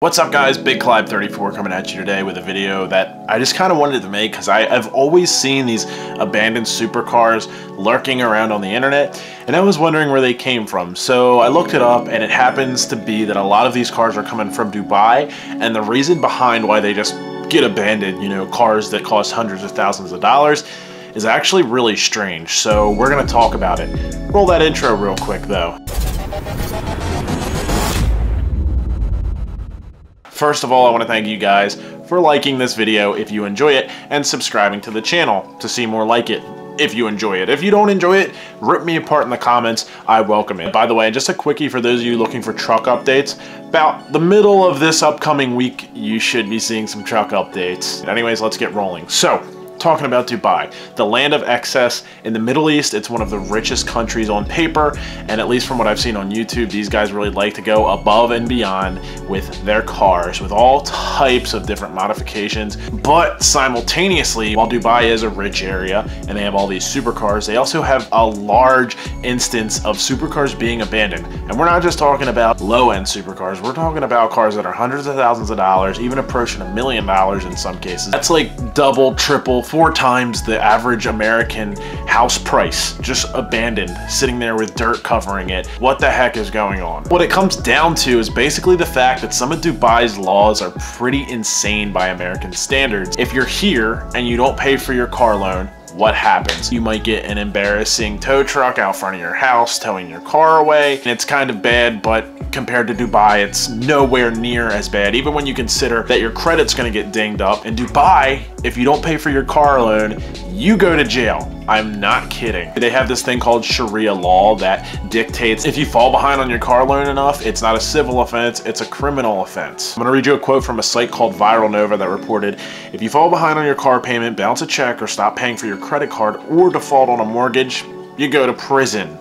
What's up guys, Big Clive 34 coming at you today with a video that I just kind of wanted to make because I've always seen these abandoned supercars lurking around on the internet and I was wondering where they came from. So I looked it up and it happens to be that a lot of these cars are coming from Dubai, and the reason behind why they just get abandoned, you know, cars that cost hundreds of thousands of dollars, is actually really strange. So we're going to talk about it. Roll that intro real quick though. First of all, I want to thank you guys for liking this video if you enjoy it, and subscribing to the channel to see more like it if you enjoy it. If you don't enjoy it, rip me apart in the comments. I welcome it. By the way, just a quickie for those of you looking for truck updates, about the middle of this upcoming week, you should be seeing some truck updates. Anyways, let's get rolling. So, talking about Dubai, the land of excess in the Middle East. It's one of the richest countries on paper, and at least from what I've seen on YouTube, these guys really like to go above and beyond with their cars, with all types of different modifications. But simultaneously, while Dubai is a rich area and they have all these supercars, they also have a large instance of supercars being abandoned. And we're not just talking about low-end supercars, we're talking about cars that are hundreds of thousands of dollars, even approaching $1 million in some cases. That's like double, triple, 4 times the average American house price, just abandoned, sitting there with dirt covering it. What the heck is going on? What it comes down to is basically the fact that some of Dubai's laws are pretty insane by American standards. If you're here and you don't pay for your car loan, what happens? You might get an embarrassing tow truck out front of your house towing your car away, and it's kind of bad, but compared to Dubai, it's nowhere near as bad, even when you consider that your credit's gonna get dinged up. In Dubai, if you don't pay for your car loan, you go to jail. I'm not kidding. They have this thing called Sharia law that dictates if you fall behind on your car loan enough, it's not a civil offense, it's a criminal offense. I'm gonna read you a quote from a site called Viral Nova that reported, if you fall behind on your car payment, bounce a check, or stop paying for your credit card, or default on a mortgage, you go to prison.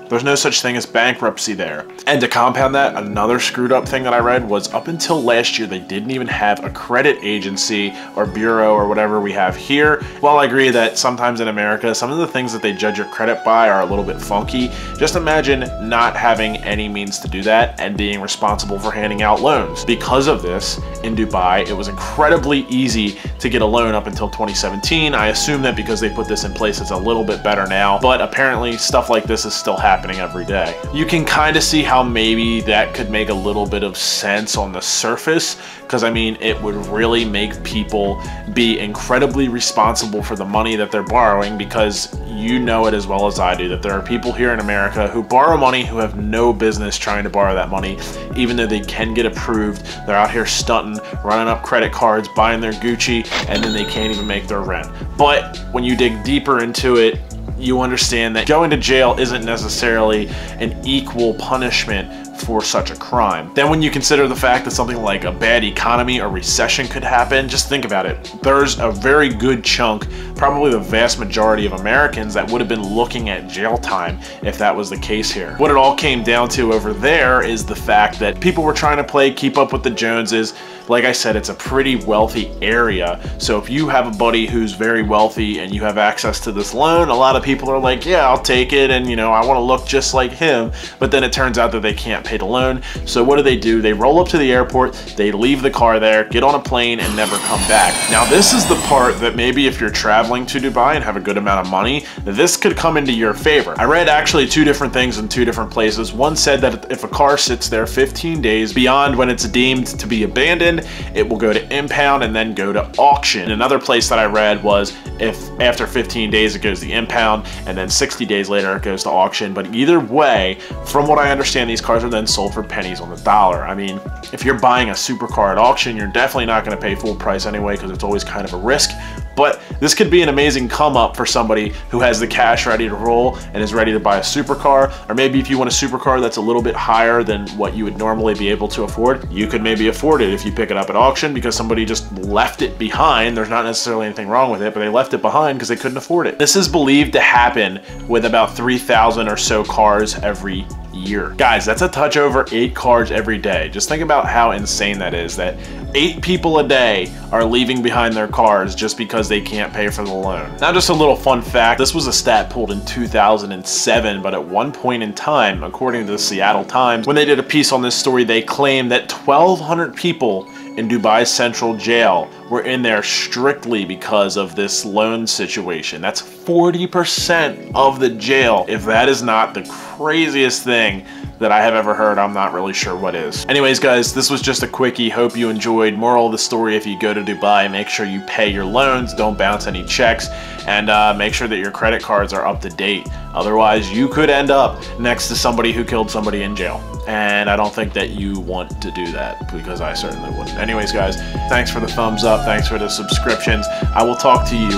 There's no such thing as bankruptcy there. And to compound that, another screwed up thing that I read was up until last year, they didn't even have a credit agency or bureau or whatever we have here. While I agree that sometimes in America, some of the things that they judge your credit by are a little bit funky, just imagine not having any means to do that and being responsible for handing out loans. Because of this, in Dubai, it was incredibly easy to get a loan up until 2017. I assume that because they put this in place, it's a little bit better now, but apparently stuff like this is still happening every day. You can kind of see how maybe that could make a little bit of sense on the surface, because I mean, it would really make people be incredibly responsible for the money that they're borrowing, because you know it as well as I do that there are people here in America who borrow money who have no business trying to borrow that money, even though they can get approved. They're out here stunting, running up credit cards, buying their Gucci, and then they can't even make their rent. But when you dig deeper into it, you understand that going to jail isn't necessarily an equal punishment for such a crime. Then when you consider the fact that something like a bad economy or recession could happen, just think about it. There's a very good chunk, probably the vast majority of Americans, that would have been looking at jail time if that was the case here. What it all came down to over there is the fact that people were trying to play keep up with the Joneses. Like I said, it's a pretty wealthy area. So if you have a buddy who's very wealthy and you have access to this loan, a lot of people are like, yeah, I'll take it, and you know, I want to look just like him. But then it turns out that they can't pay the loan. So what do? They roll up to the airport, they leave the car there, get on a plane, and never come back. Now this is the part that maybe if you're traveling to Dubai and have a good amount of money, this could come into your favor. I read actually 2 different things in 2 different places. One said that if a car sits there 15 days beyond when it's deemed to be abandoned, it will go to impound and then go to auction. Another place that I read was if after 15 days it goes to impound and then 60 days later it goes to auction. But either way, from what I understand, these cars are then sold for pennies on the dollar. I mean, if you're buying a supercar at auction, you're definitely not going to pay full price anyway, because it's always kind of a risk. But this could be an amazing come up for somebody who has the cash ready to roll and is ready to buy a supercar. Or maybe if you want a supercar that's a little bit higher than what you would normally be able to afford, you could maybe afford it if you pick it up at auction because somebody just left it behind. There's not necessarily anything wrong with it, but they left it behind because they couldn't afford it. This is believed to happen with about 3,000 or so cars every year. Guys, that's a touch over 8 cars every day. Just think about how insane that is, that 8 people a day are leaving behind their cars just because they can't pay for the loan. Now, just a little fun fact, this was a stat pulled in 2007, but at one point in time, according to the Seattle Times, when they did a piece on this story, they claimed that 1,200 people in Dubai's central jail were in there strictly because of this loan situation. That's 40% of the jail. If that is not the craziest thing that I have ever heard, I'm not really sure what is. Anyways, guys, this was just a quickie. Hope you enjoyed. Moral of the story, if you go to Dubai, make sure you pay your loans, don't bounce any checks, and make sure that your credit cards are up to date. Otherwise, you could end up next to somebody who killed somebody in jail. And I don't think that you want to do that, because I certainly wouldn't. Anyways, guys, thanks for the thumbs up. Thanks for the subscriptions. I will talk to you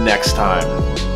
next time.